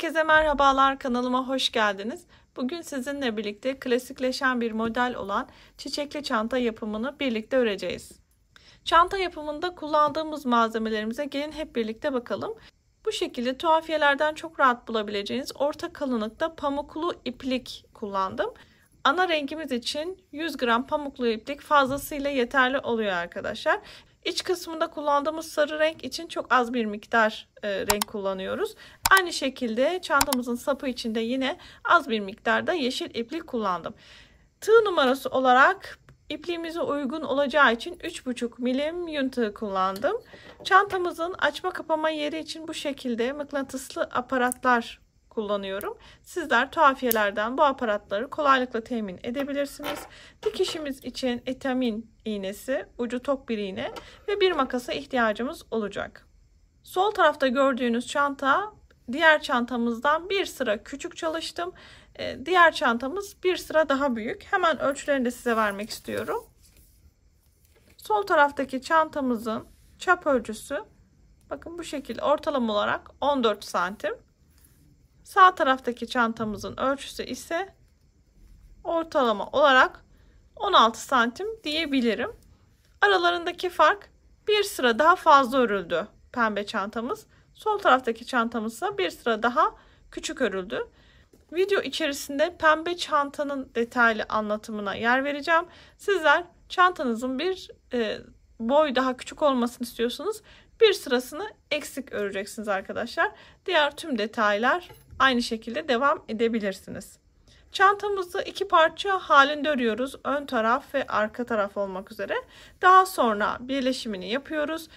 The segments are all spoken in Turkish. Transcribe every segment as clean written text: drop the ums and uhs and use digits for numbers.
Herkese merhabalar, kanalıma hoş geldiniz. Bugün sizinle birlikte klasikleşen bir model olan çiçekli çanta yapımını birlikte öreceğiz. Çanta yapımında kullandığımız malzemelerimize gelin hep birlikte bakalım. Bu şekilde tuhafiyelerden çok rahat bulabileceğiniz orta kalınlıkta pamuklu iplik kullandım. Ana rengimiz için 100 gram pamuklu iplik fazlasıyla yeterli oluyor arkadaşlar. İç kısmında kullandığımız sarı renk için çok az bir miktar renk kullanıyoruz. Aynı şekilde çantamızın sapı için de yine az bir miktarda yeşil iplik kullandım. Tığ numarası olarak ipliğimize uygun olacağı için 3,5 milim yün tığı kullandım. Çantamızın açma kapama yeri için bu şekilde mıknatıslı aparatlar kullanıyorum. Sizler tuhafiyelerden bu aparatları kolaylıkla temin edebilirsiniz. Dikişimiz için etamin iğnesi, ucu tok bir iğne ve bir makasa ihtiyacımız olacak. Sol tarafta gördüğünüz çanta diğer çantamızdan bir sıra küçük çalıştım. Diğer çantamız bir sıra daha büyük. Hemen ölçülerini de size vermek istiyorum. Sol taraftaki çantamızın çap ölçüsü bakın bu şekilde ortalama olarak 14 santim. Sağ taraftaki çantamızın ölçüsü ise ortalama olarak 16 santim diyebilirim. Aralarındaki fark bir sıra daha fazla örüldü pembe çantamız. Sol taraftaki çantamız ise bir sıra daha küçük örüldü. Video içerisinde pembe çantanın detaylı anlatımına yer vereceğim. Sizler çantanızın bir boy daha küçük olmasını istiyorsanız bir sırasını eksik öreceksiniz arkadaşlar. Diğer tüm detaylar aynı şekilde devam edebilirsiniz. Çantamızı iki parça halinde örüyoruz. Ön taraf ve arka taraf olmak üzere. Daha sonra birleşimini yapıyoruz.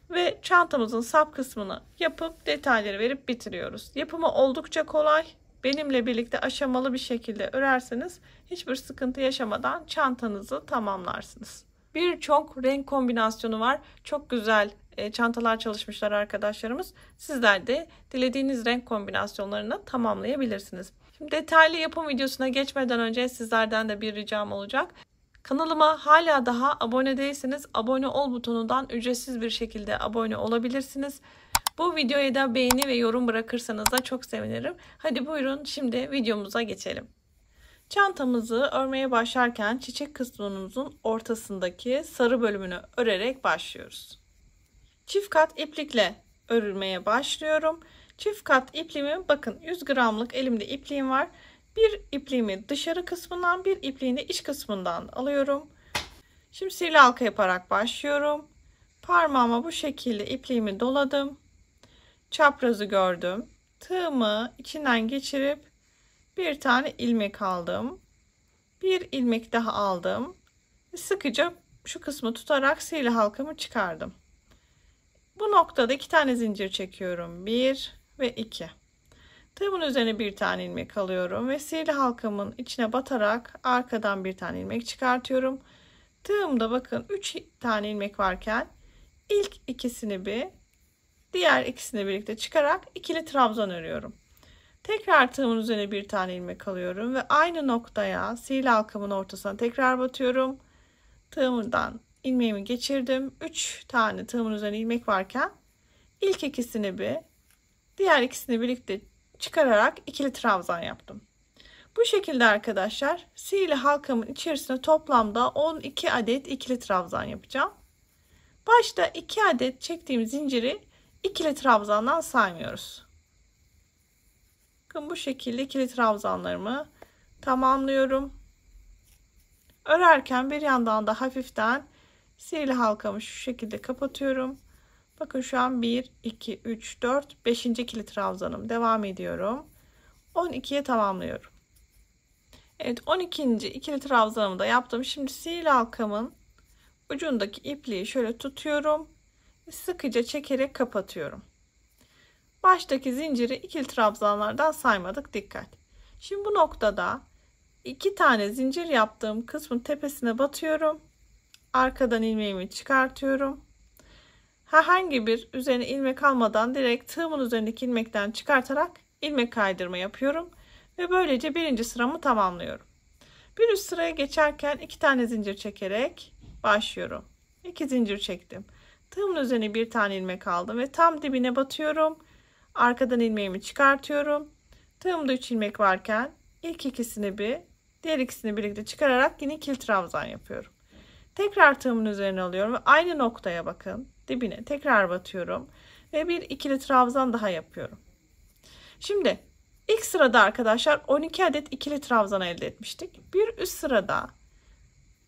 Ve çantamızın sap kısmını yapıp detayları verip bitiriyoruz. Yapımı oldukça kolay. Benimle birlikte aşamalı bir şekilde örerseniz hiçbir sıkıntı yaşamadan çantanızı tamamlarsınız. Birçok renk kombinasyonu var. Çok güzel çantalar çalışmışlar arkadaşlarımız. Sizler de dilediğiniz renk kombinasyonlarını tamamlayabilirsiniz. Şimdi detaylı yapım videosuna geçmeden önce sizlerden de bir ricam olacak. Kanalıma hala daha abone değilseniz abone ol butonundan ücretsiz bir şekilde abone olabilirsiniz. Bu videoya da beğeni ve yorum bırakırsanız da çok sevinirim. Hadi buyurun şimdi videomuza geçelim. Çantamızı örmeye başlarken çiçek kısmımızın ortasındaki sarı bölümünü örerek başlıyoruz. Çift kat iplikle örülmeye başlıyorum. Çift kat ipliğimi bakın 100 gramlık elimde ipliğim var. Bir ipliğimi dışarı kısmından bir ipliğini iç kısmından alıyorum. Şimdi sihirli halka yaparak başlıyorum. Parmağıma bu şekilde ipliğimi doladım. Çaprazı gördüm. Tığımı içinden geçirip bir tane ilmek aldım. Bir ilmek daha aldım. Sıkıca şu kısmı tutarak sihirli halkamı çıkardım. Bu noktada 2 tane zincir çekiyorum. 1 ve 2. Tığımın üzerine bir tane ilmek alıyorum ve sihirli halkamın içine batarak arkadan bir tane ilmek çıkartıyorum. Tığımda bakın 3 tane ilmek varken ilk ikisini diğer ikisini birlikte çıkarak ikili trabzan örüyorum. Tekrar tığımın üzerine bir tane ilmek alıyorum ve aynı noktaya sihirli halkamın ortasına tekrar batıyorum. Tığımdan ilmeğimi geçirdim. 3 tane tığımın üzerine ilmek varken ilk ikisini diğer ikisini birlikte çıkararak ikili trabzan yaptım. Bu şekilde arkadaşlar sihirli halkamın içerisine toplamda 12 adet ikili trabzan yapacağım. Başta 2 adet çektiğim zinciri ikili trabzandan saymıyoruz. Bakın bu şekilde ikili trabzanlarımı tamamlıyorum. Örerken bir yandan da hafiften sihirli halkamı şu şekilde kapatıyorum. Bakın şu an 1, 2, 3, 4, 5. ikili trabzanım. Devam ediyorum. 12'ye tamamlıyorum. Evet 12. ikili trabzanımı da yaptım. Şimdi sihirli halkamın ucundaki ipliği şöyle tutuyorum. Sıkıca çekerek kapatıyorum. Baştaki zinciri ikili trabzanlardan saymadık. Dikkat. Şimdi bu noktada 2 tane zincir yaptığım kısmın tepesine batıyorum. Arkadan ilmeğimi çıkartıyorum. Herhangi bir üzerine ilmek almadan direkt tığımın üzerindeki ilmekten çıkartarak ilmek kaydırma yapıyorum. Ve böylece birinci sıramı tamamlıyorum. Bir üst sıraya geçerken 2 tane zincir çekerek başlıyorum. 2 zincir çektim. Tığımın üzerine bir tane ilmek aldım ve tam dibine batıyorum. Arkadan ilmeğimi çıkartıyorum. Tığımda 3 ilmek varken ilk ikisini bir, diğer ikisini birlikte çıkararak yine ikili trabzan yapıyorum. Tekrar tığımın üzerine alıyorum ve aynı noktaya bakın. Dibine tekrar batıyorum ve bir ikili trabzan daha yapıyorum. Şimdi ilk sırada arkadaşlar 12 adet ikili trabzan elde etmiştik. Bir üst sırada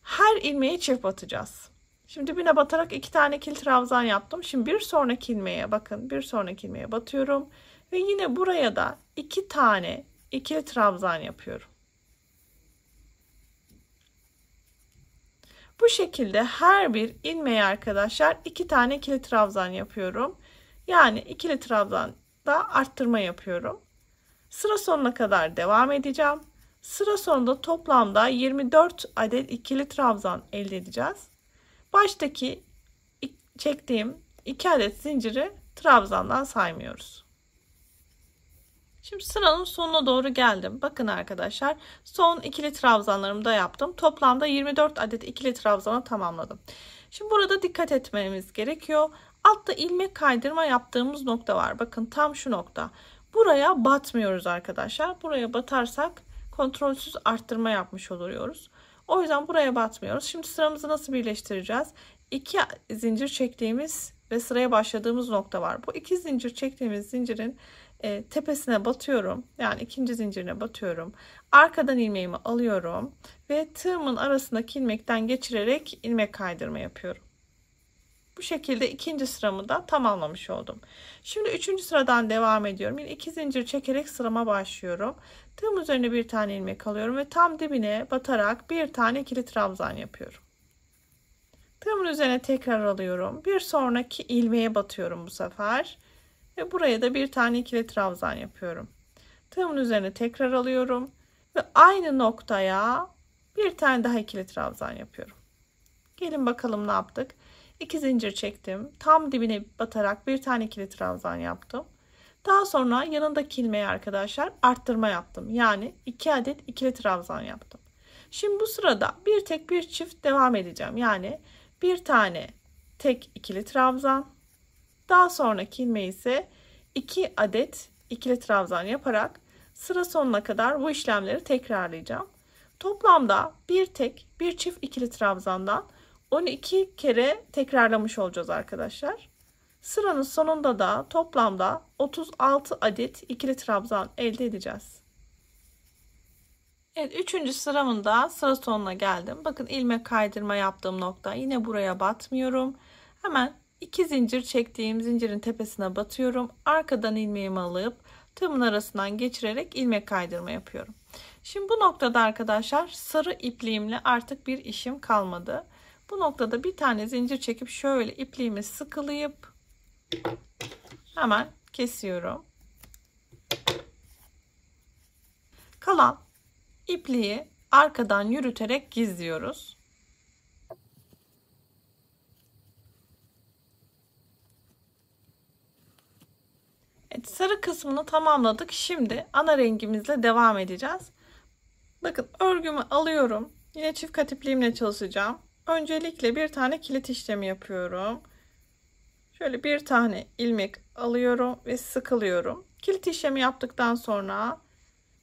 her ilmeği çift batacağız. Şimdi dibine batarak 2 tane ikili trabzan yaptım. Şimdi bir sonraki ilmeğe bakın. Bir sonraki ilmeğe batıyorum ve yine buraya da 2 tane ikili trabzan yapıyorum. Bu şekilde her bir ilmeğe arkadaşlar 2 tane ikili trabzan yapıyorum. Yani ikili trabzan da arttırma yapıyorum. Sıra sonuna kadar devam edeceğim. Sıra sonunda toplamda 24 adet ikili trabzan elde edeceğiz. Baştaki çektiğim 2 adet zinciri trabzandan saymıyoruz. Şimdi sıranın sonuna doğru geldim. Bakın arkadaşlar, son ikili trabzanlarımı da yaptım. Toplamda 24 adet ikili trabzanı tamamladım. Şimdi burada dikkat etmemiz gerekiyor. Altta ilmek kaydırma yaptığımız nokta var. Bakın tam şu nokta. Buraya batmıyoruz arkadaşlar. Buraya batarsak kontrolsüz arttırma yapmış oluyoruz. O yüzden buraya batmıyoruz. Şimdi sıramızı nasıl birleştireceğiz? 2 zincir çektiğimiz ve sıraya başladığımız nokta var. Bu 2 zincir çektiğimiz zincirin tepesine batıyorum. Yani ikinci zincirine batıyorum. Arkadan ilmeğimi alıyorum ve tığımın arasındaki ilmekten geçirerek ilmek kaydırma yapıyorum. Bu şekilde ikinci sıramı da tamamlamış oldum. Şimdi üçüncü sıradan devam ediyorum. Yine 2 zincir çekerek sırama başlıyorum. Tığım üzerine bir tane ilmek alıyorum ve tam dibine batarak bir tane ikili trabzan yapıyorum. Tığımın üzerine tekrar alıyorum. Bir sonraki ilmeğe batıyorum bu sefer. Ve buraya da bir tane ikili trabzan yapıyorum. Tığımın üzerine tekrar alıyorum. Ve aynı noktaya bir tane daha ikili trabzan yapıyorum. Gelin bakalım ne yaptık. 2 zincir çektim. Tam dibine batarak bir tane ikili trabzan yaptım. Daha sonra yanındaki ilmeğe arkadaşlar arttırma yaptım. Yani 2 adet ikili trabzan yaptım. Şimdi bu sırada bir tek bir çift devam edeceğim. Yani bir tane tek ikili trabzan. Daha sonraki ilmeği ise 2 adet ikili trabzan yaparak sıra sonuna kadar bu işlemleri tekrarlayacağım. Toplamda bir tek bir çift ikili trabzandan 12 kere tekrarlamış olacağız arkadaşlar. Sıranın sonunda da toplamda 36 adet ikili trabzan elde edeceğiz. Evet, 3. sıramın da sıra sonuna geldim. Bakın ilmek kaydırma yaptığım nokta, yine buraya batmıyorum. Hemen 2 zincir çektiğim zincirin tepesine batıyorum. Arkadan ilmeğimi alıp tığımın arasından geçirerek ilmek kaydırma yapıyorum. Şimdi bu noktada arkadaşlar sarı ipliğimle artık bir işim kalmadı. Bu noktada bir tane zincir çekip şöyle ipliğimi sıkılayıp hemen kesiyorum. Kalan ipliği arkadan yürüterek gizliyoruz. Evet, sarı kısmını tamamladık. Şimdi ana rengimizle devam edeceğiz. Bakın örgümü alıyorum. Yine çift kat ipliğimle çalışacağım. Öncelikle bir tane kilit işlemi yapıyorum. Şöyle bir tane ilmek alıyorum ve sıkılıyorum. Kilit işlemi yaptıktan sonra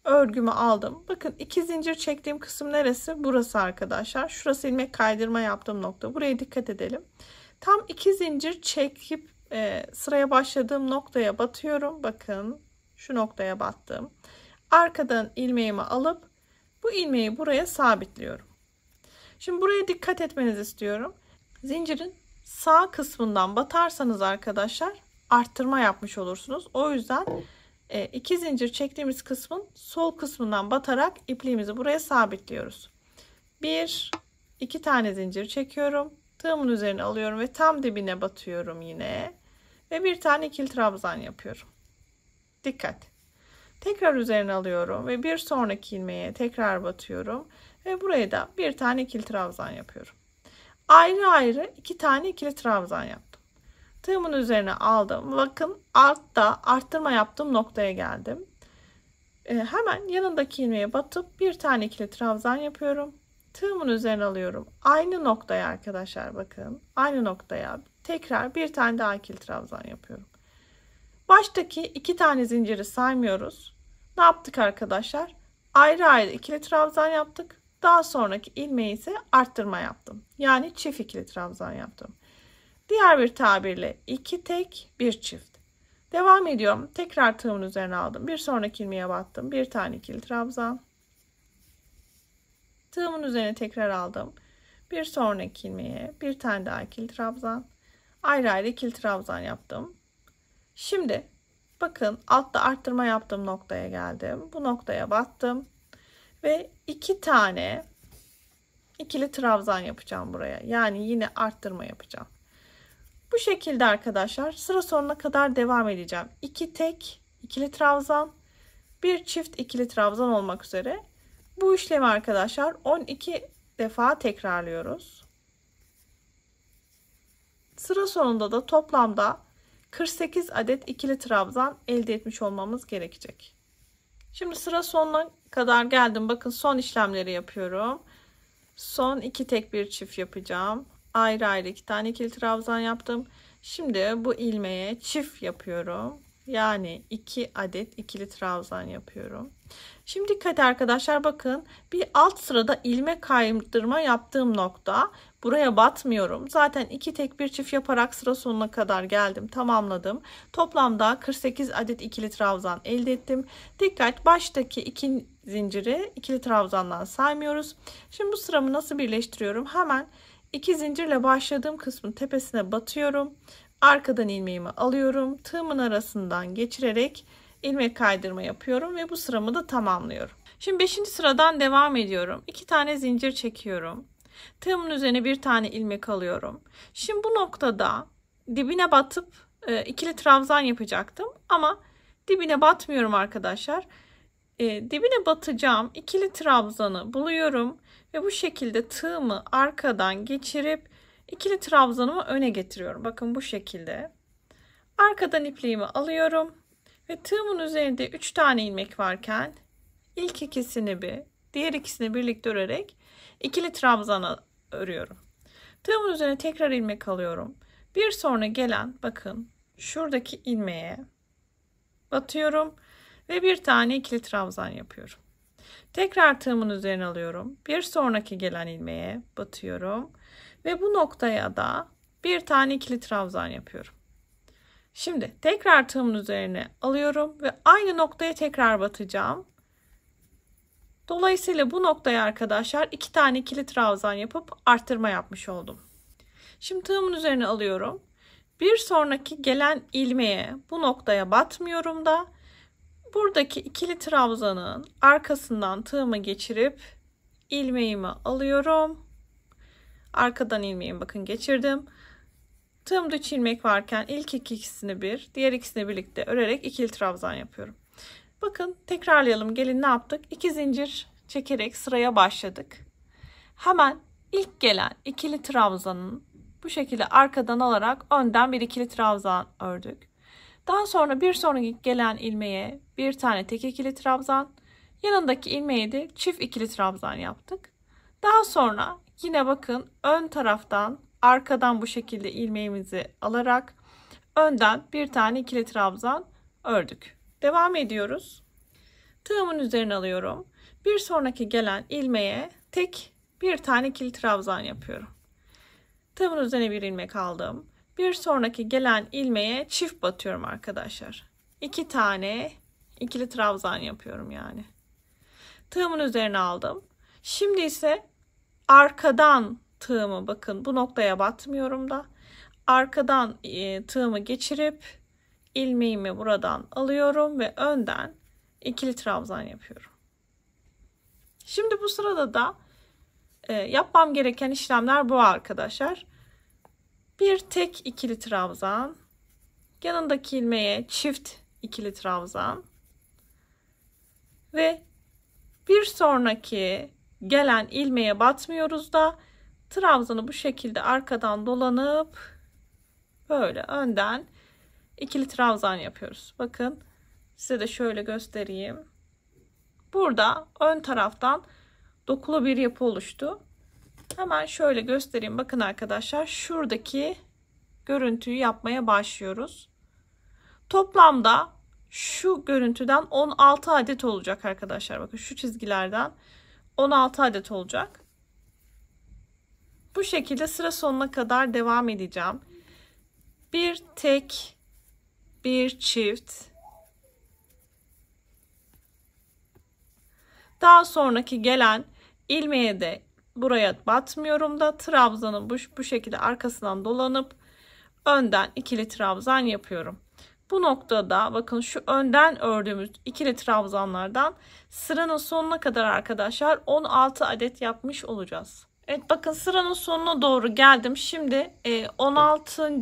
örgümü aldım. Bakın 2 zincir çektiğim kısım neresi? Burası arkadaşlar. Şurası ilmek kaydırma yaptığım nokta. Buraya dikkat edelim. Tam 2 zincir çekip sıraya başladığım noktaya batıyorum. Bakın şu noktaya battım. Arkadan ilmeğimi alıp bu ilmeği buraya sabitliyorum. Şimdi buraya dikkat etmenizi istiyorum. Zincirin sağ kısmından batarsanız arkadaşlar arttırma yapmış olursunuz. O yüzden 2 zincir çektiğimiz kısmın sol kısmından batarak ipliğimizi buraya sabitliyoruz. 2 tane zincir çekiyorum. Tığımın üzerine alıyorum ve tam dibine batıyorum yine. Ve bir tane ikili trabzan yapıyorum. Dikkat. Tekrar üzerine alıyorum ve bir sonraki ilmeğe tekrar batıyorum. Ve buraya da bir tane ikili trabzan yapıyorum. Ayrı ayrı 2 tane ikili trabzan yaptım. Tığımın üzerine aldım. Bakın altta arttırma yaptığım noktaya geldim. Hemen yanındaki ilmeğe batıp bir tane ikili trabzan yapıyorum. Tığımın üzerine alıyorum. Aynı noktaya arkadaşlar bakın. Aynı noktaya tekrar bir tane daha ikili trabzan yapıyorum. Baştaki 2 tane zinciri saymıyoruz. Ne yaptık arkadaşlar? Ayrı ayrı ikili trabzan yaptık. Daha sonraki ilmeği ise arttırma yaptım. Yani çift ikili trabzan yaptım. Diğer bir tabirle 2 tek 1 çift. Devam ediyorum. Tekrar tığımın üzerine aldım. Bir sonraki ilmeğe battım. Bir tane ikili trabzan. Tığımın üzerine tekrar aldım. Bir sonraki ilmeğe bir tane daha ikili trabzan. Ayrı ayrı ikili trabzan yaptım. Şimdi bakın altta arttırma yaptığım noktaya geldim. Bu noktaya battım. Ve 2 tane ikili trabzan yapacağım buraya. Yani yine arttırma yapacağım. Bu şekilde arkadaşlar sıra sonuna kadar devam edeceğim. 2 tek ikili trabzan, bir çift ikili trabzan olmak üzere. Bu işlemi arkadaşlar 12 defa tekrarlıyoruz. Sıra sonunda da toplamda 48 adet ikili trabzan elde etmiş olmamız gerekecek. Şimdi sıra sonuna kadar geldim. Bakın son işlemleri yapıyorum. Son 2 tek bir çift yapacağım. Ayrı ayrı 2 tane ikili trabzan yaptım. Şimdi bu ilmeğe çift yapıyorum. Yani 2 adet ikili trabzan yapıyorum. Şimdi dikkat arkadaşlar, bakın bir alt sırada ilmek kaydırma yaptığım nokta, buraya batmıyorum. Zaten 2 tek bir çift yaparak sıra sonuna kadar geldim, tamamladım. Toplamda 48 adet ikili trabzan elde ettim. Dikkat, baştaki 2 zinciri ikili trabzandan saymıyoruz. Şimdi bu sıramı nasıl birleştiriyorum? Hemen 2 zincirle başladığım kısmın tepesine batıyorum. Arkadan ilmeğimi alıyorum. Tığımın arasından geçirerek ilmek kaydırma yapıyorum ve bu sıramı da tamamlıyorum. Şimdi 5. sıradan devam ediyorum. 2 tane zincir çekiyorum. Tığımın üzerine bir tane ilmek alıyorum. Şimdi bu noktada dibine batıp ikili trabzan yapacaktım ama dibine batmıyorum arkadaşlar. Dibine batacağım ikili trabzanı buluyorum ve bu şekilde tığımı arkadan geçirip ikili trabzanımı öne getiriyorum. Bakın bu şekilde. Arkadan ipliğimi alıyorum ve tığımın üzerinde 3 tane ilmek varken ilk ikisini diğer ikisini birlikte örerek ikili trabzana örüyorum. Tığımın üzerine tekrar ilmek alıyorum. Bir sonra gelen, bakın şuradaki ilmeğe batıyorum ve bir tane ikili trabzan yapıyorum. Tekrar tığımın üzerine alıyorum. Bir sonraki gelen ilmeğe batıyorum ve bu noktaya da bir tane ikili trabzan yapıyorum. Şimdi tekrar tığımın üzerine alıyorum ve aynı noktaya tekrar batacağım. Dolayısıyla bu noktaya arkadaşlar 2 tane ikili trabzan yapıp arttırma yapmış oldum. Şimdi tığımın üzerine alıyorum. Bir sonraki gelen ilmeğe bu noktaya batmıyorum da buradaki ikili trabzanın arkasından tığımı geçirip ilmeğimi alıyorum. Arkadan ilmeğimi bakın geçirdim. Tığımda 3 ilmek varken ilk ikisini diğer ikisini birlikte örerek ikili trabzan yapıyorum. Bakın tekrarlayalım. Gelin ne yaptık? 2 zincir çekerek sıraya başladık. Hemen ilk gelen ikili trabzanın bu şekilde arkadan alarak önden bir ikili trabzan ördük. Daha sonra bir sonraki gelen ilmeğe bir tane tek ikili trabzan, yanındaki ilmeğe de çift ikili trabzan yaptık. Daha sonra yine bakın ön taraftan arkadan bu şekilde ilmeğimizi alarak önden bir tane ikili trabzan ördük. Devam ediyoruz. Tığımın üzerine alıyorum. Bir sonraki gelen ilmeğe bir tane ikili trabzan yapıyorum. Tığımın üzerine bir ilmek aldım. Bir sonraki gelen ilmeğe çift batıyorum arkadaşlar. 2 tane ikili trabzan yapıyorum yani. Tığımın üzerine aldım. Şimdi ise arkadan tığımı, bakın bu noktaya batmıyorum da arkadan tığımı geçirip ilmeğimi buradan alıyorum ve önden ikili trabzan yapıyorum. Şimdi bu sırada da yapmam gereken işlemler bu arkadaşlar. Bir tek ikili trabzan, yanındaki ilmeğe çift ikili trabzan ve bir sonraki gelen ilmeğe batmıyoruz da trabzanı bu şekilde arkadan dolanıp böyle önden ikili trabzan yapıyoruz. Bakın size de şöyle göstereyim. Burada ön taraftan dokulu bir yapı oluştu. Hemen şöyle göstereyim. Bakın arkadaşlar şuradaki görüntüyü yapmaya başlıyoruz. Toplamda şu görüntüden 16 adet olacak arkadaşlar. Bakın şu çizgilerden 16 adet olacak. Bu şekilde sıra sonuna kadar devam edeceğim. Bir tek, bir çift. Daha sonraki gelen ilmeğe de buraya batmıyorum da trabzanın bu şekilde arkasından dolanıp önden ikili trabzan yapıyorum. Bu noktada bakın şu önden ördüğümüz ikili trabzanlardan sıranın sonuna kadar arkadaşlar 16 adet yapmış olacağız. Evet, bakın sıranın sonuna doğru geldim. Şimdi 16.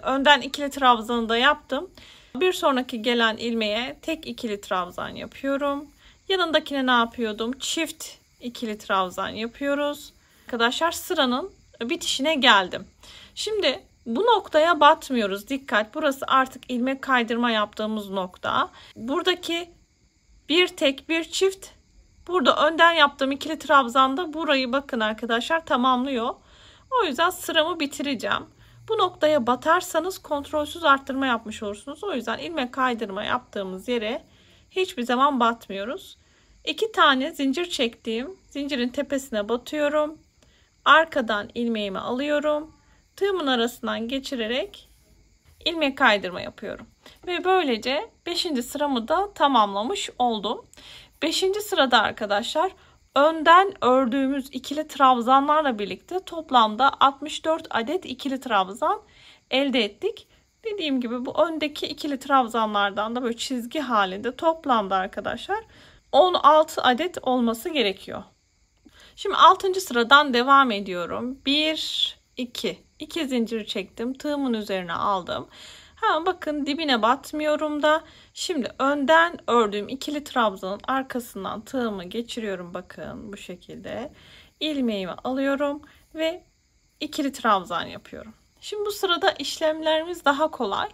Önden ikili trabzanı da yaptım. Bir sonraki gelen ilmeğe tek ikili trabzan yapıyorum. Yanındakine ne yapıyordum? Çift ikili trabzan yapıyoruz. Arkadaşlar sıranın bitişine geldim. Şimdi bu noktaya batmıyoruz. Dikkat, burası artık ilmek kaydırma yaptığımız nokta. Buradaki bir tek bir çift, burada önden yaptığım ikili trabzanda burayı bakın arkadaşlar tamamlıyor. O yüzden sıramı bitireceğim. Bu noktaya batarsanız kontrolsüz arttırma yapmış olursunuz. O yüzden ilmek kaydırma yaptığımız yere hiçbir zaman batmıyoruz. 2 tane zincir çektiğim zincirin tepesine batıyorum. Arkadan ilmeğimi alıyorum. Tığımın arasından geçirerek ilmek kaydırma yapıyorum. Ve böylece 5. sıramı da tamamlamış oldum. 5. sırada arkadaşlar önden ördüğümüz ikili trabzanlarla birlikte toplamda 64 adet ikili trabzan elde ettik. Dediğim gibi bu öndeki ikili trabzanlardan da böyle çizgi halinde toplamda arkadaşlar 16 adet olması gerekiyor. Şimdi 6. sıradan devam ediyorum. 1, 2 zincir çektim. Tığımın üzerine aldım. Hemen bakın dibine batmıyorum da. Şimdi önden ördüğüm ikili trabzanın arkasından tığımı geçiriyorum. Bakın bu şekilde. İlmeğimi alıyorum ve ikili trabzan yapıyorum. Şimdi bu sırada işlemlerimiz daha kolay.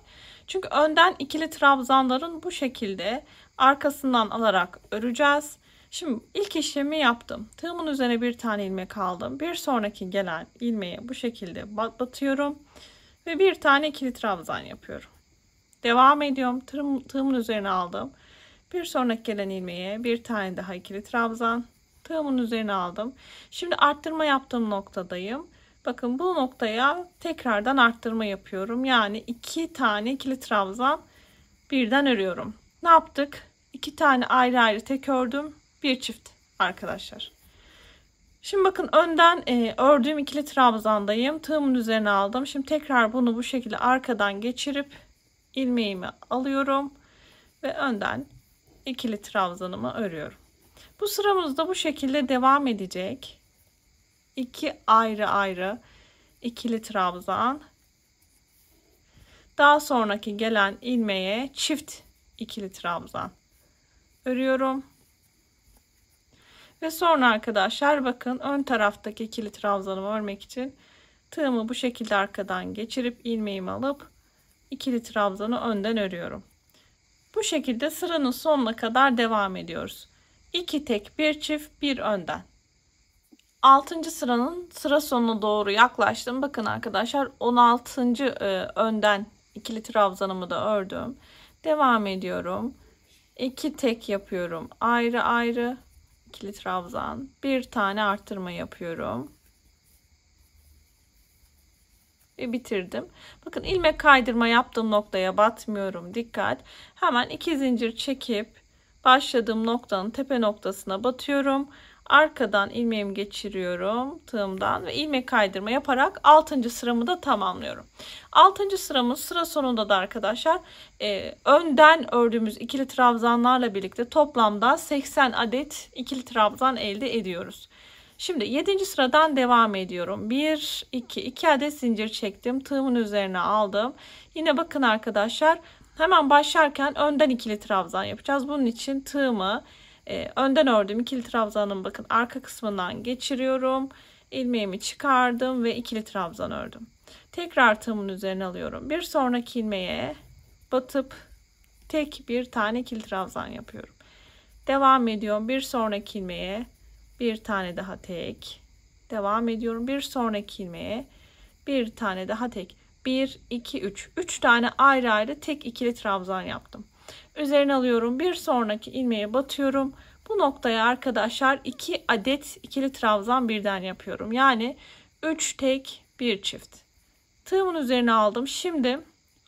Çünkü önden ikili trabzanların bu şekilde arkasından alarak öreceğiz. Şimdi ilk işlemi yaptım. Tığımın üzerine bir tane ilmek aldım. Bir sonraki gelen ilmeğe bu şekilde batıyorum. Ve bir tane ikili trabzan yapıyorum. Devam ediyorum. Tığımın üzerine aldım. Bir sonraki gelen ilmeğe bir tane daha ikili trabzan. Tığımın üzerine aldım. Şimdi arttırma yaptığım noktadayım. Bakın bu noktaya tekrardan arttırma yapıyorum. Yani 2 tane ikili trabzan birden örüyorum. Ne yaptık? 2 tane ayrı ayrı tek ördüm. Bir çift arkadaşlar. Şimdi bakın önden ördüğüm ikili trabzandayım. Tığımın üzerine aldım. Şimdi tekrar bunu bu şekilde arkadan geçirip ilmeğimi alıyorum ve önden ikili trabzanımı örüyorum. Bu sıramız da bu şekilde devam edecek. 2 ayrı ayrı ikili trabzan. Daha sonraki gelen ilmeğe çift ikili trabzan örüyorum. Ve sonra arkadaşlar bakın ön taraftaki ikili trabzanımı örmek için tığımı bu şekilde arkadan geçirip ilmeğimi alıp ikili trabzanı önden örüyorum. Bu şekilde sıranın sonuna kadar devam ediyoruz. 2 tek bir çift bir önden. 6. sıranın sıra sonuna doğru yaklaştım. Bakın arkadaşlar 16. önden ikili trabzanımı da ördüm. Devam ediyorum. 2 tek yapıyorum. Ayrı ayrı ikili trabzan. Bir tane arttırma yapıyorum. Ve bitirdim. Bakın ilmek kaydırma yaptığım noktaya batmıyorum. Dikkat. Hemen 2 zincir çekip başladığım noktanın tepe noktasına batıyorum. Arkadan ilmeğimi geçiriyorum tığımdan ve ilmek kaydırma yaparak 6. sıramı da tamamlıyorum. 6. sıramın sıra sonunda da arkadaşlar önden ördüğümüz ikili trabzanlarla birlikte toplamda 80 adet ikili trabzan elde ediyoruz. Şimdi 7. sıradan devam ediyorum. 1, 2 adet zincir çektim. Tığımın üzerine aldım. Yine bakın arkadaşlar hemen başlarken önden ikili trabzan yapacağız. Bunun için tığımı önden ördüğüm ikili trabzanın bakın arka kısmından geçiriyorum. İlmeğimi çıkardım ve ikili trabzan ördüm. Tekrar tığımın üzerine alıyorum. Bir sonraki ilmeğe batıp tek bir tane ikili trabzan yapıyorum. Devam ediyorum. Bir sonraki ilmeğe bir tane daha tek. Devam ediyorum. Bir sonraki ilmeğe bir tane daha tek. 1, 2, 3. 3 tane ayrı ayrı tek ikili trabzan yaptım. Üzerine alıyorum. Bir sonraki ilmeğe batıyorum. Bu noktaya arkadaşlar 2 adet ikili trabzan birden yapıyorum. Yani 3 tek 1 çift. Tığımın üzerine aldım. Şimdi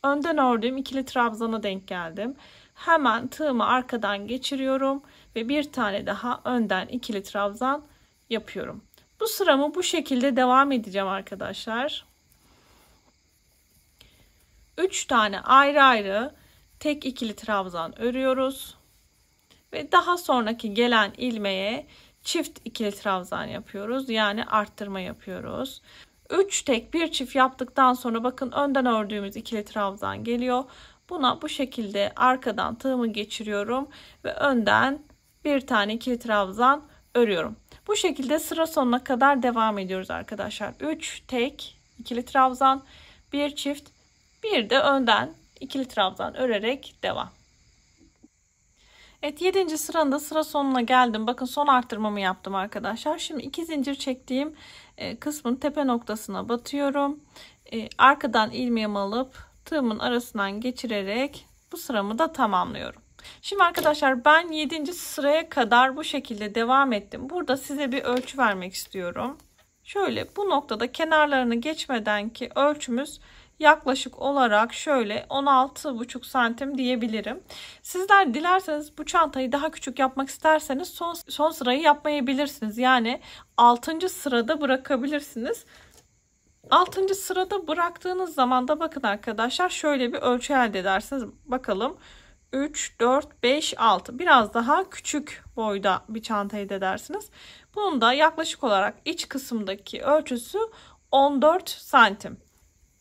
önden ördüğüm ikili trabzana denk geldim. Hemen tığımı arkadan geçiriyorum ve bir tane daha önden ikili trabzan yapıyorum. Bu sıramı bu şekilde devam edeceğim arkadaşlar. 3 tane ayrı ayrı tek ikili trabzan örüyoruz ve daha sonraki gelen ilmeğe çift ikili trabzan yapıyoruz. Yani arttırma yapıyoruz. 3 tek 1 çift yaptıktan sonra bakın önden ördüğümüz ikili trabzan geliyor. Buna bu şekilde arkadan tığımı geçiriyorum ve önden bir tane ikili trabzan örüyorum. Bu şekilde sıra sonuna kadar devam ediyoruz arkadaşlar. 3 tek ikili trabzan, 1 çift, bir de önden ikili trabzan örerek devam. Evet, 7. sıranın sıra sonuna geldim. Bakın son arttırmamı yaptım arkadaşlar. Şimdi 2 zincir çektiğim kısmın tepe noktasına batıyorum. Arkadan ilmeğimi alıp tığımın arasından geçirerek bu sıramı da tamamlıyorum. Şimdi arkadaşlar ben 7. sıraya kadar bu şekilde devam ettim. Burada size bir ölçü vermek istiyorum. Şöyle bu noktada kenarlarını geçmeden ki ölçümüz yaklaşık olarak şöyle 16,5 santim diyebilirim. Sizler dilerseniz bu çantayı daha küçük yapmak isterseniz son sırayı yapmayabilirsiniz. Yani 6. sırada bırakabilirsiniz. 6. sırada bıraktığınız zaman da bakın arkadaşlar şöyle bir ölçü elde edersiniz. Bakalım 3, 4, 5, 6 biraz daha küçük boyda bir çanta elde edersiniz. Bunun da yaklaşık olarak iç kısımdaki ölçüsü 14 santim.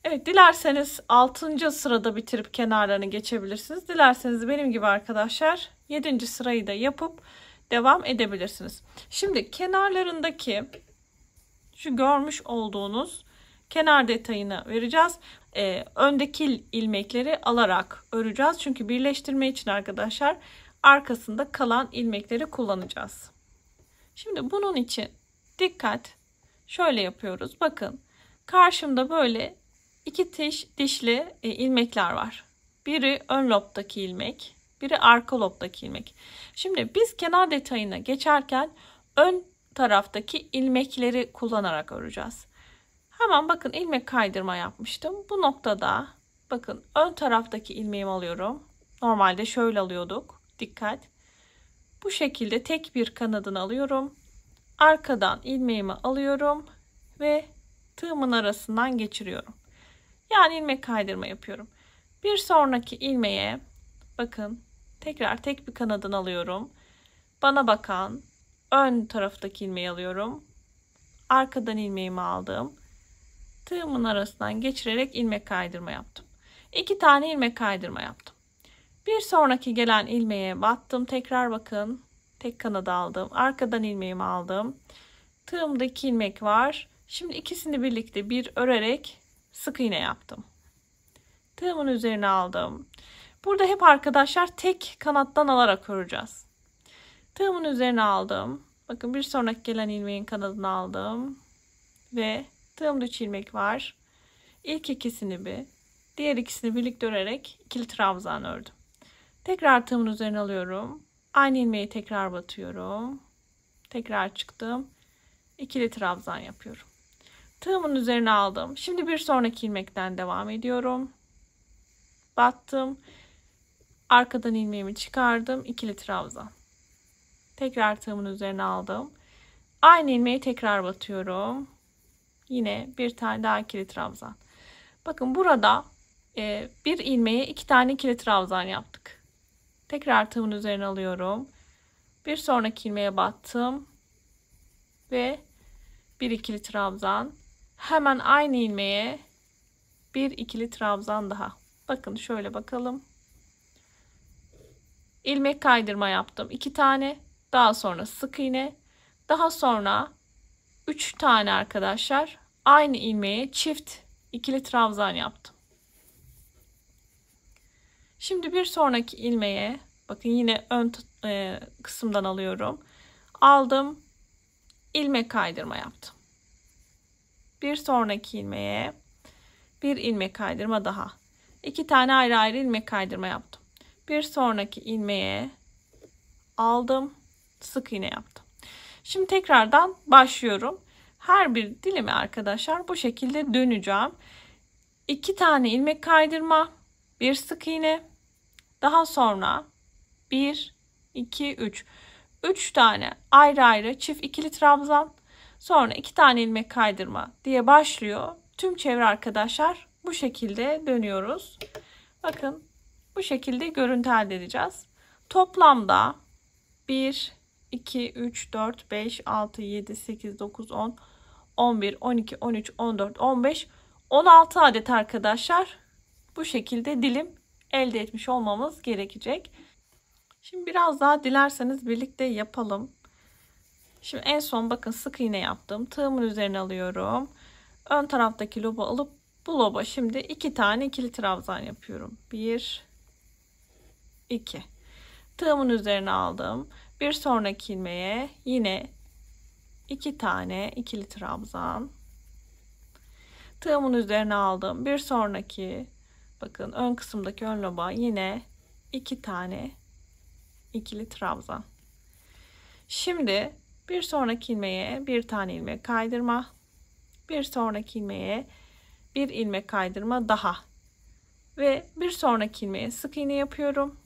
Evet, dilerseniz 6. sırada bitirip kenarlarını geçebilirsiniz. Dilerseniz benim gibi arkadaşlar 7. sırayı da yapıp devam edebilirsiniz. Şimdi kenarlarındaki şu görmüş olduğunuz kenar detayını vereceğiz. Öndeki ilmekleri alarak öreceğiz. Çünkü birleştirme için arkadaşlar arkasında kalan ilmekleri kullanacağız. Şimdi bunun için dikkat, şöyle yapıyoruz. Bakın karşımda böyle 2 dişli ilmekler var. Biri ön lobdaki ilmek, biri arka lobdaki ilmek. Şimdi biz kenar detayına geçerken ön taraftaki ilmekleri kullanarak öreceğiz. Hemen bakın ilmek kaydırma yapmıştım. Bu noktada bakın ön taraftaki ilmeğimi alıyorum. Normalde şöyle alıyorduk. Dikkat. Bu şekilde tek bir kanadını alıyorum. Arkadan ilmeğimi alıyorum ve tığımın arasından geçiriyorum. Yani ilmek kaydırma yapıyorum. Bir sonraki ilmeğe bakın tekrar tek bir kanadını alıyorum. Bana bakan ön taraftaki ilmeği alıyorum. Arkadan ilmeğimi aldım. Tığımın arasından geçirerek ilmek kaydırma yaptım. 2 tane ilmek kaydırma yaptım. Bir sonraki gelen ilmeğe battım. Tekrar bakın. Tek kanadı aldım. Arkadan ilmeğimi aldım. Tığımda 2 ilmek var. Şimdi ikisini birlikte bir örerek sık iğne yaptım. Tığımın üzerine aldım. Burada hep arkadaşlar tek kanattan alarak öreceğiz. Tığımın üzerine aldım. Bakın bir sonraki gelen ilmeğin kanadını aldım. Ve tığımda 3 ilmek var. İlk ikisini diğer ikisini birlikte örerek ikili trabzan ördüm. Tekrar tığımın üzerine alıyorum. Aynı ilmeği tekrar batıyorum. Tekrar çıktım. İkili trabzan yapıyorum. Tığımın üzerine aldım. Şimdi bir sonraki ilmekten devam ediyorum. Battım. Arkadan ilmeğimi çıkardım. İkili trabzan. Tekrar tığımın üzerine aldım. Aynı ilmeği tekrar batıyorum. Yine bir tane daha ikili trabzan. Bakın burada bir ilmeğe 2 tane ikili trabzan yaptık. Tekrar tığımın üzerine alıyorum. Bir sonraki ilmeğe battım. Ve bir ikili trabzan. Hemen aynı ilmeğe bir ikili trabzan daha. Bakın şöyle bakalım. İlmek kaydırma yaptım. 2 tane. Daha sonra sık iğne. Daha sonra 3 tane arkadaşlar aynı ilmeğe çift ikili trabzan yaptım. Şimdi bir sonraki ilmeğe bakın yine ön kısımdan alıyorum. Aldım. İlmek kaydırma yaptım. Bir sonraki ilmeğe bir ilmek kaydırma daha. 2 tane ayrı ayrı ilmek kaydırma yaptım. Bir sonraki ilmeğe aldım, sık iğne yaptım. Şimdi tekrardan başlıyorum. Her bir dilimi arkadaşlar bu şekilde döneceğim. 2 tane ilmek kaydırma, bir sık iğne, daha sonra 1 2 3 3 tane ayrı ayrı çift ikili trabzan, sonra 2 tane ilmek kaydırma diye başlıyor. Tüm çevre arkadaşlar bu şekilde dönüyoruz. Bakın bu şekilde görüntü elde edeceğiz. Toplamda 1 2 3 4 5 6 7 8 9 10 11 12 13 14 15 16 adet arkadaşlar bu şekilde dilim elde etmiş olmamız gerekecek. Şimdi biraz daha dilerseniz birlikte yapalım. Şimdi en son bakın sık iğne yaptım. Tığımın üzerine alıyorum. Ön taraftaki lobu alıp bu loba şimdi 2 tane ikili trabzan yapıyorum. 1 2. Tığımın üzerine aldım. Bir sonraki ilmeğe yine 2 tane ikili trabzan. Tığımın üzerine aldım. Bir sonraki bakın ön kısımdaki ön loba yine 2 tane ikili trabzan. Şimdi bir sonraki ilmeğe bir tane ilmek kaydırma. Bir sonraki ilmeğe bir ilmek kaydırma daha. Ve bir sonraki ilmeğe sık iğne yapıyorum.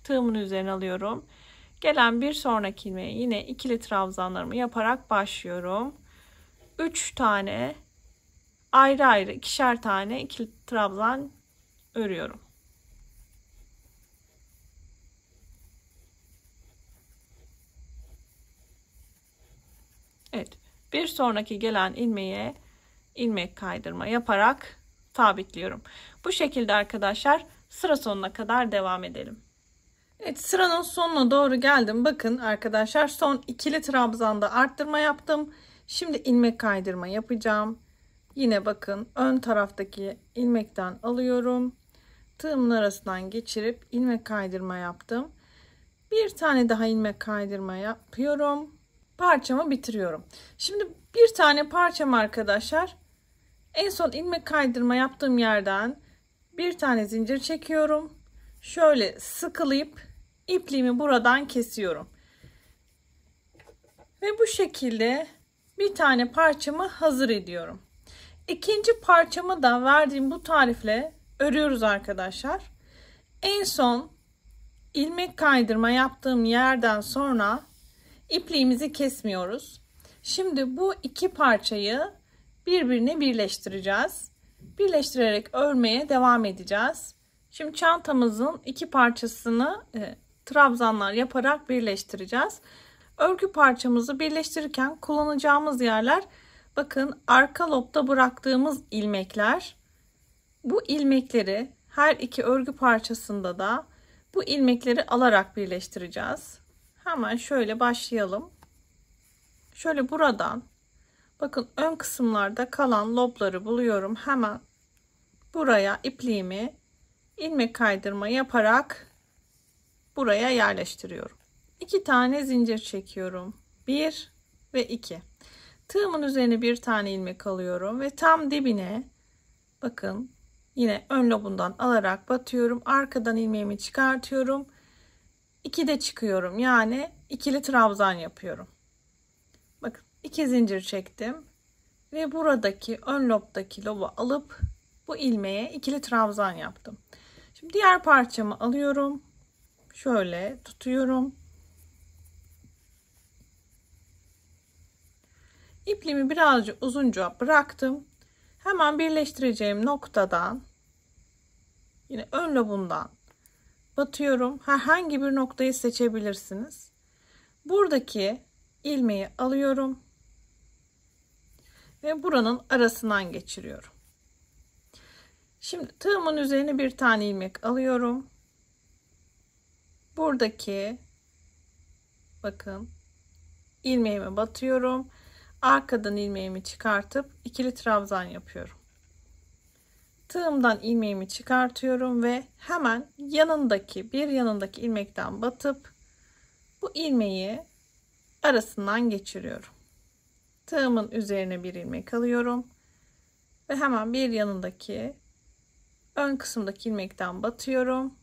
Tığımın üzerine alıyorum. Gelen bir sonraki ilmeğe yine ikili trabzanlarımı yaparak başlıyorum. 3 tane ayrı ayrı ikişer tane ikili trabzan örüyorum. Evet, bir sonraki gelen ilmeğe ilmek kaydırma yaparak sabitliyorum. Bu şekilde arkadaşlar sıra sonuna kadar devam edelim. Evet, sıranın sonuna doğru geldim. Bakın arkadaşlar son ikili trabzanda arttırma yaptım. Şimdi ilmek kaydırma yapacağım. Yine bakın ön taraftaki ilmekten alıyorum. Tığımın arasından geçirip ilmek kaydırma yaptım. Bir tane daha ilmek kaydırma yapıyorum. Parçamı bitiriyorum. Şimdi bir tane parçam arkadaşlar en son ilmek kaydırma yaptığım yerden bir tane zincir çekiyorum. Şöyle sıkılayıp ipliğimi buradan kesiyorum. Ve bu şekilde bir tane parçamı hazır ediyorum. İkinci parçamı da verdiğim bu tarifle örüyoruz arkadaşlar. En son ilmek kaydırma yaptığım yerden sonra ipliğimizi kesmiyoruz. Şimdi bu iki parçayı birbirine birleştireceğiz. Birleştirerek örmeye devam edeceğiz. Şimdi çantamızın iki parçasını trabzanlar yaparak birleştireceğiz. Örgü parçamızı birleştirirken kullanacağımız yerler bakın arka lobda bıraktığımız ilmekler. Bu ilmekleri her iki örgü parçasında da bu ilmekleri alarak birleştireceğiz. Hemen şöyle başlayalım. Şöyle buradan bakın ön kısımlarda kalan lobları buluyorum. Hemen buraya ipliğimi ilmek kaydırma yaparak buraya yerleştiriyorum. 2 tane zincir çekiyorum. 1 ve 2. Tığımın üzerine bir tane ilmek alıyorum ve tam dibine bakın yine ön lobundan alarak batıyorum. Arkadan ilmeğimi çıkartıyorum. 2 de çıkıyorum. Yani ikili trabzan yapıyorum. Bakın 2 zincir çektim ve buradaki ön lobdaki lobu alıp bu ilmeğe ikili trabzan yaptım. Şimdi diğer parçamı alıyorum. Şöyle tutuyorum. İpliğimi birazcık uzunca bıraktım. Hemen birleştireceğim noktadan yine ön lobundan batıyorum. Herhangi bir noktayı seçebilirsiniz. Buradaki ilmeği alıyorum ve buranın arasından geçiriyorum. Şimdi tığımın üzerine bir tane ilmek alıyorum. Buradaki bakın ilmeğimi batıyorum. Arkadan ilmeğimi çıkartıp ikili trabzan yapıyorum. Tığımdan ilmeğimi çıkartıyorum ve hemen bir yanındaki ilmekten batıp bu ilmeği arasından geçiriyorum. Tığımın üzerine bir ilmek alıyorum Ve hemen bir yanındaki ön kısımdaki ilmekten batıyorum.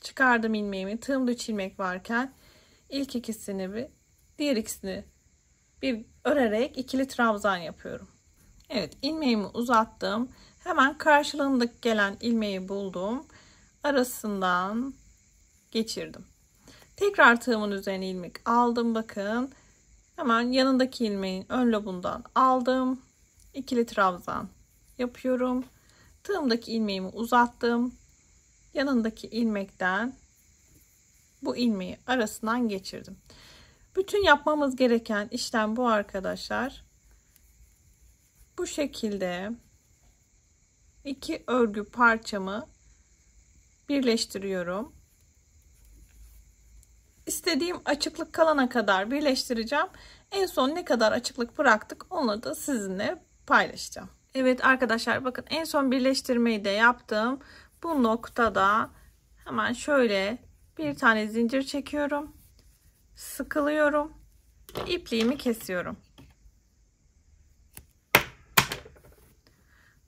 Çıkardım ilmeğimi. Tığımda 3 ilmek varken ilk ikisini bir, diğer ikisini bir örerek ikili trabzan yapıyorum. Evet, ilmeğimi uzattım. Hemen karşılığındaki gelen ilmeği buldum. Arasından geçirdim. Tekrar tığımın üzerine ilmek aldım. Bakın. Hemen yanındaki ilmeğin ön lobundan aldım. İkili trabzan yapıyorum. Tığımdaki ilmeğimi uzattım. Yanındaki ilmekten bu ilmeği arasından geçirdim. Bütün yapmamız gereken işlem bu arkadaşlar. Bu şekilde iki örgü parçamı birleştiriyorum. İstediğim açıklık kalana kadar birleştireceğim. En son ne kadar açıklık bıraktık onu da sizinle paylaşacağım. Evet arkadaşlar, bakın en son birleştirmeyi de yaptım. Bu noktada hemen şöyle bir tane zincir çekiyorum. Sıkılıyorum. Ve ipliğimi kesiyorum.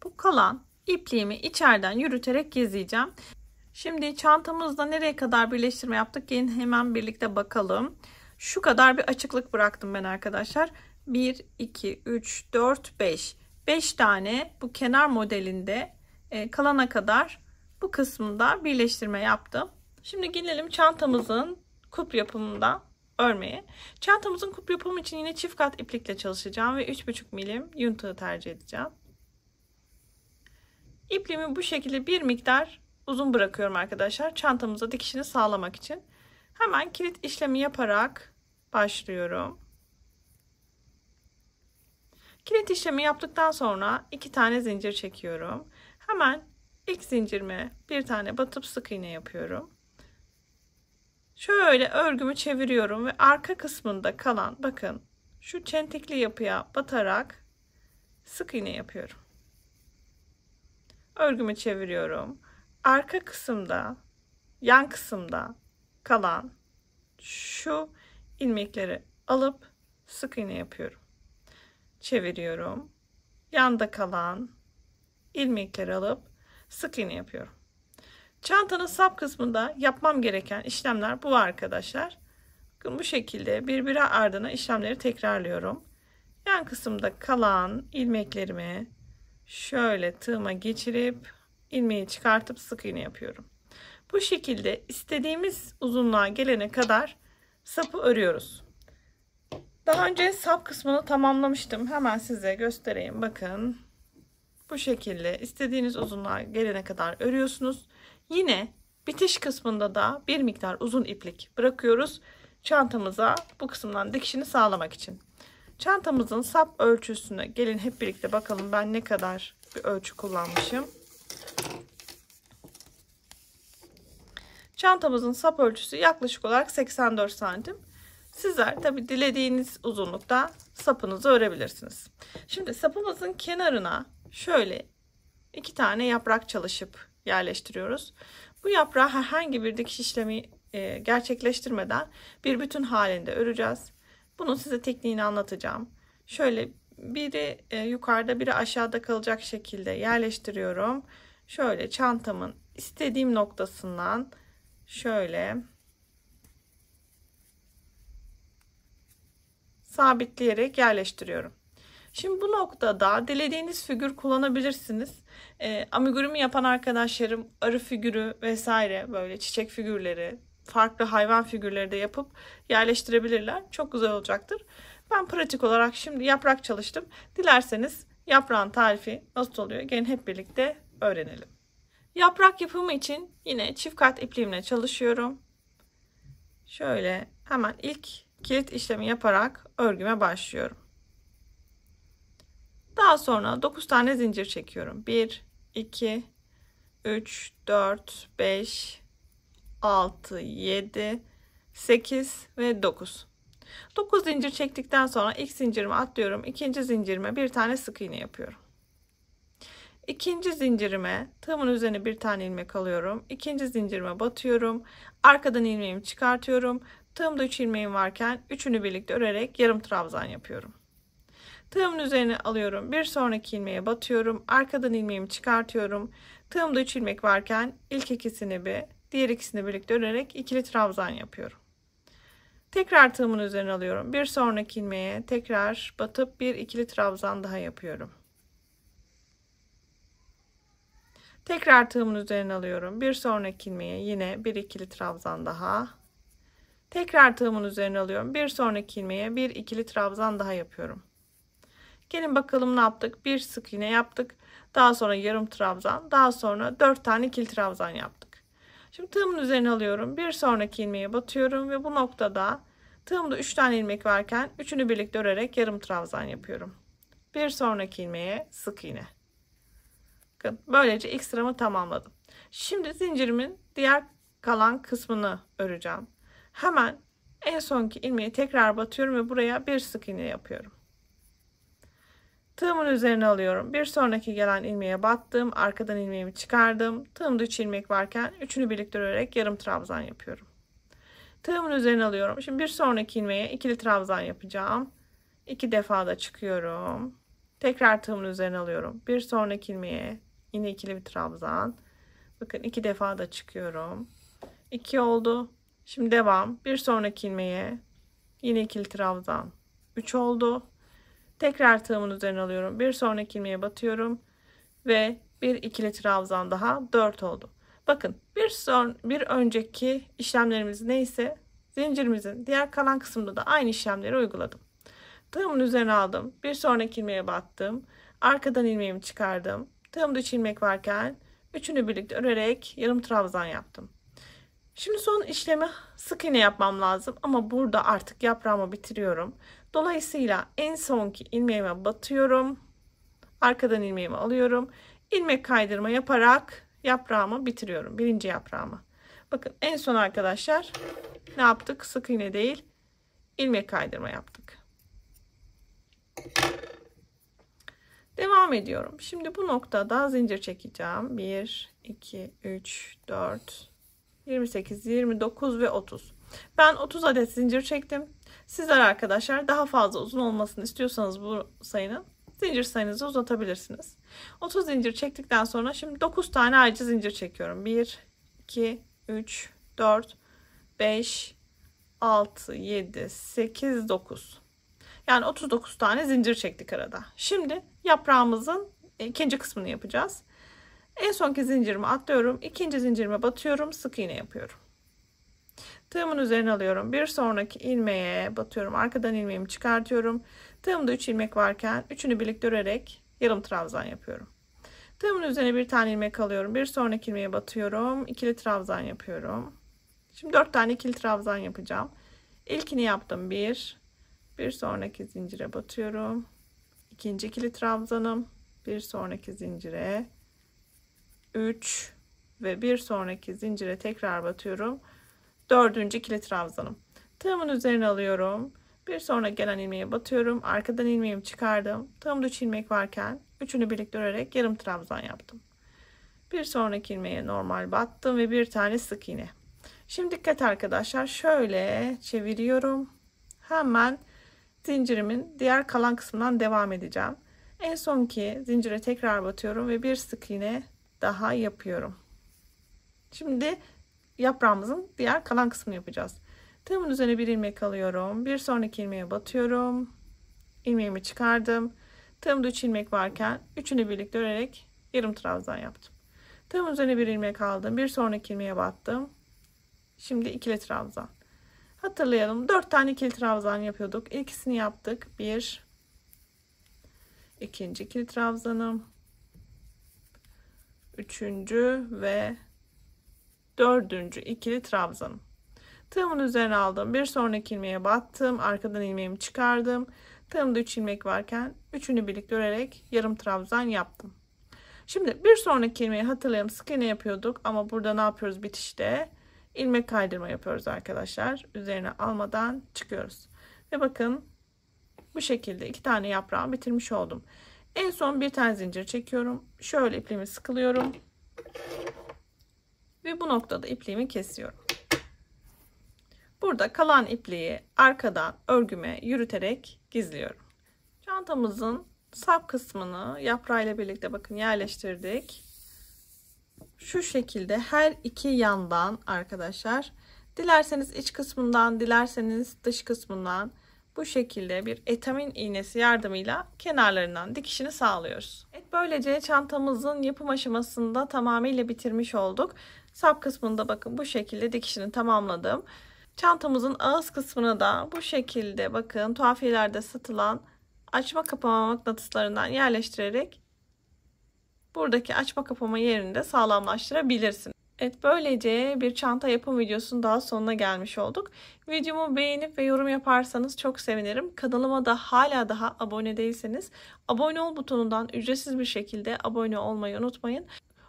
Bu kalan ipliğimi içeriden yürüterek gezeceğim. Şimdi çantamızda nereye kadar birleştirme yaptık? Gelin hemen birlikte bakalım. Şu kadar bir açıklık bıraktım ben arkadaşlar. 1, 2, 3, 4, 5. 5 tane bu kenar modelinde kalana kadar bu kısmında birleştirme yaptım. Şimdi gelelim çantamızın kulp yapımında örmeye. Çantamızın kulp yapımı için yine çift kat iplikle çalışacağım ve 3,5 milim yün tığı tercih edeceğim. İpliğimi bu şekilde bir miktar uzun bırakıyorum arkadaşlar. Çantamıza dikişini sağlamak için. Hemen kilit işlemi yaparak başlıyorum. Kilit işlemi yaptıktan sonra 2 tane zincir çekiyorum. Hemen ilk zincirime bir tane batıp sık iğne yapıyorum. Şöyle örgümü çeviriyorum ve arka kısmında kalan, bakın şu çentikli yapıya batarak sık iğne yapıyorum. Örgümü çeviriyorum. Arka kısımda, yan kısımda kalan şu ilmekleri alıp sık iğne yapıyorum. Çeviriyorum. Yanda kalan ilmekleri alıp sık iğne yapıyorum. Çantanın sap kısmında yapmam gereken işlemler bu arkadaşlar. Bakın bu şekilde birbiri ardına işlemleri tekrarlıyorum. Yan kısımda kalan ilmeklerimi şöyle tığıma geçirip ilmeği çıkartıp sık iğne yapıyorum. Bu şekilde istediğimiz uzunluğa gelene kadar sapı örüyoruz. Daha önce sap kısmını tamamlamıştım. Hemen size göstereyim. Bakın. Bu şekilde istediğiniz uzunluğa gelene kadar örüyorsunuz. Yine bitiş kısmında da bir miktar uzun iplik bırakıyoruz. Çantamıza bu kısımdan dikişini sağlamak için. Çantamızın sap ölçüsüne gelin hep birlikte bakalım ben ne kadar bir ölçü kullanmışım. Çantamızın sap ölçüsü yaklaşık olarak 84 santim. Sizler tabi dilediğiniz uzunlukta sapınızı örebilirsiniz. Şimdi sapımızın kenarına şöyle 2 tane yaprak çalışıp yerleştiriyoruz. Bu yaprağı herhangi bir dikiş işlemi gerçekleştirmeden bir bütün halinde öreceğiz. Bunun size tekniğini anlatacağım. Şöyle biri yukarıda biri aşağıda kalacak şekilde yerleştiriyorum. Şöyle çantamın istediğim noktasından şöyle sabitleyerek yerleştiriyorum. Şimdi bu noktada dilediğiniz figür kullanabilirsiniz. Amigurumi yapan arkadaşlarım arı figürü vesaire böyle çiçek figürleri, farklı hayvan figürleri de yapıp yerleştirebilirler. Çok güzel olacaktır. Ben pratik olarak şimdi yaprak çalıştım. Dilerseniz yaprağın tarifi nasıl oluyor? Gelin hep birlikte öğrenelim. Yaprak yapımı için yine çift kat ipliğimle çalışıyorum. Şöyle hemen ilk kilit işlemi yaparak örgüme başlıyorum. Daha sonra 9 tane zincir çekiyorum. 1, 2, 3, 4, 5, 6, 7, 8 ve 9. 9 zincir çektikten sonra ilk zincirimi atlıyorum. İkinci zincirime bir tane sık iğne yapıyorum. İkinci zincirime tığımın üzerine bir tane ilmek alıyorum. İkinci zincirime batıyorum. Arkadan ilmeğimi çıkartıyorum. Tığımda 3 ilmeğim varken üçünü birlikte örerek yarım trabzan yapıyorum. Tığımın üzerine alıyorum. Bir sonraki ilmeğe batıyorum. Arkadan ilmeğimi çıkartıyorum. Tığımda 3 ilmek varken ilk ikisini diğer ikisini birlikte örerek ikili trabzan yapıyorum. Tekrar tığımın üzerine alıyorum. Bir sonraki ilmeğe tekrar batıp bir ikili trabzan daha yapıyorum. Tekrar tığımın üzerine alıyorum. Bir sonraki ilmeğe yine bir ikili trabzan daha. Tekrar tığımın üzerine alıyorum. Bir sonraki ilmeğe bir ikili trabzan daha yapıyorum. Gelin bakalım ne yaptık? Bir sık iğne yaptık. Daha sonra yarım trabzan. Daha sonra 4 tane ikili trabzan yaptık. Şimdi tığımın üzerine alıyorum. Bir sonraki ilmeğe batıyorum ve bu noktada tığımda 3 tane ilmek varken üçünü birlikte örerek yarım trabzan yapıyorum. Bir sonraki ilmeğe sık iğne. Bakın böylece ilk sıramı tamamladım. Şimdi zincirimin diğer kalan kısmını öreceğim. Hemen en sonki ilmeği tekrar batıyorum ve buraya bir sık iğne yapıyorum. Tığımın üzerine alıyorum. Bir sonraki gelen ilmeğe battım. Arkadan ilmeğimi çıkardım. Tığımda 3 ilmek varken üçünü birlikte örerek yarım trabzan yapıyorum. Tığımın üzerine alıyorum. Şimdi bir sonraki ilmeğe ikili trabzan yapacağım. 2 defa da çıkıyorum. Tekrar tığımın üzerine alıyorum. Bir sonraki ilmeğe yine ikili bir trabzan. Bakın 2 defa da çıkıyorum. 2 oldu. Şimdi devam. Bir sonraki ilmeğe yine ikili trabzan. 3 oldu. Tekrar tığımın üzerine alıyorum. Bir sonraki ilmeğe batıyorum ve bir ikili trabzan daha 4 oldu. Bakın bir önceki işlemlerimiz neyse zincirimizin diğer kalan kısmında da aynı işlemleri uyguladım. Tığımın üzerine aldım. Bir sonraki ilmeğe battım. Arkadan ilmeğimi çıkardım. Tığımda 3 ilmek varken üçünü birlikte örerek yarım trabzan yaptım. Şimdi son işlemi sık iğne yapmam lazım ama burada artık yaprağımı bitiriyorum. Dolayısıyla en sonki ilmeğime batıyorum. Arkadan ilmeğimi alıyorum. İlmek kaydırma yaparak yaprağımı bitiriyorum. Birinci yaprağımı. Bakın en son arkadaşlar ne yaptık? Sık iğne değil, ilmek kaydırma yaptık. Devam ediyorum. Şimdi bu noktada zincir çekeceğim. 1, 2, 3, 4, 28, 29 ve 30. Ben 30 adet zincir çektim. Sizler arkadaşlar daha fazla uzun olmasını istiyorsanız bu sayının zincir sayınızı uzatabilirsiniz. 30 zincir çektikten sonra şimdi 9 tane ayrıca zincir çekiyorum. 1, 2, 3, 4, 5, 6, 7, 8, 9. Yani 39 tane zincir çektik arada. Şimdi yaprağımızın ikinci kısmını yapacağız. En sonki zincirimi atlıyorum. İkinci zincirime batıyorum. Sık iğne yapıyorum. Tığımın üzerine alıyorum. Bir sonraki ilmeğe batıyorum. Arkadan ilmeğimi çıkartıyorum. Tığımda 3 ilmek varken üçünü birlikte örerek yarım trabzan yapıyorum. Tığımın üzerine bir tane ilmek alıyorum. Bir sonraki ilmeğe batıyorum. İkili trabzan yapıyorum. Şimdi 4 tane ikili trabzan yapacağım. İlkini yaptım. Bir sonraki zincire batıyorum. İkinci ikili trabzanım. Bir sonraki zincire 3 ve bir sonraki zincire tekrar batıyorum. Dördüncü ikili trabzanım. Tığımın üzerine alıyorum. Bir sonra gelen ilmeğe batıyorum. Arkadan ilmeğimi çıkardım. Tığımda 3 ilmek varken üçünü birlikte örerek yarım trabzan yaptım. Bir sonraki ilmeğe normal battım ve bir tane sık iğne. Şimdi dikkat arkadaşlar, şöyle çeviriyorum. Hemen zincirimin diğer kalan kısmından devam edeceğim. En sonki zincire tekrar batıyorum ve bir sık iğne daha yapıyorum. Şimdi yaprağımızın diğer kalan kısmını yapacağız. Tığımın üzerine bir ilmek alıyorum. Bir sonraki ilmeğe batıyorum. İlmeğimi çıkardım. Tığımda 3 ilmek varken üçünü birlikte örerek yarım trabzan yaptım. Tığımın üzerine bir ilmek aldım. Bir sonraki ilmeğe battım. Şimdi ikili trabzan. Hatırlayalım. 4 tane ikili trabzan yapıyorduk. İlkisini yaptık. Bir. İkinci ikili trabzanım. Üçüncü ve dördüncü ikili trabzanım. Tığımın üzerine aldım. Bir sonraki ilmeğe battım. Arkadan ilmeğimi çıkardım. Tığımda 3 ilmek varken üçünü birlikte örerek yarım trabzan yaptım. Şimdi bir sonraki ilmeği hatırlayalım. Sık iğne yapıyorduk ama burada ne yapıyoruz bitişte? İlmek kaydırma yapıyoruz arkadaşlar. Üzerine almadan çıkıyoruz. Ve bakın bu şekilde 2 tane yaprağı bitirmiş oldum. En son bir tane zincir çekiyorum. Şöyle ipliğimi sıkılıyorum. Ve bu noktada ipliğimi kesiyorum. Burada kalan ipliği arkadan örgüme yürüterek gizliyorum. Çantamızın sap kısmını yaprağıyla birlikte bakın yerleştirdik. Şu şekilde her iki yandan arkadaşlar, dilerseniz iç kısmından, dilerseniz dış kısmından bu şekilde bir etamin iğnesi yardımıyla kenarlarından dikişini sağlıyoruz. Evet, böylece çantamızın yapım aşamasında tamamıyla bitirmiş olduk. Sap kısmında bakın bu şekilde dikişini tamamladım. Çantamızın ağız kısmına da bu şekilde bakın tuhafiyelerde satılan açma kapama mıknatıslarından yerleştirerek buradaki açma kapama yerini de sağlamlaştırabilirsiniz. Evet, böylece bir çanta yapım videosunun daha sonuna gelmiş olduk. Videomu beğenip ve yorum yaparsanız çok sevinirim. Kanalıma da hala daha abone değilseniz abone ol butonundan ücretsiz bir şekilde abone olmayı unutmayın.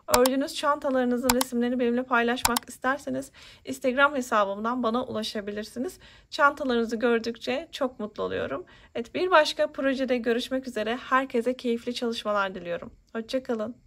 Ördüğünüz çantalarınızın resimlerini benimle paylaşmak isterseniz Instagram hesabımdan bana ulaşabilirsiniz. Çantalarınızı gördükçe çok mutlu oluyorum. Evet, bir başka projede görüşmek üzere. Herkese keyifli çalışmalar diliyorum. Hoşça kalın.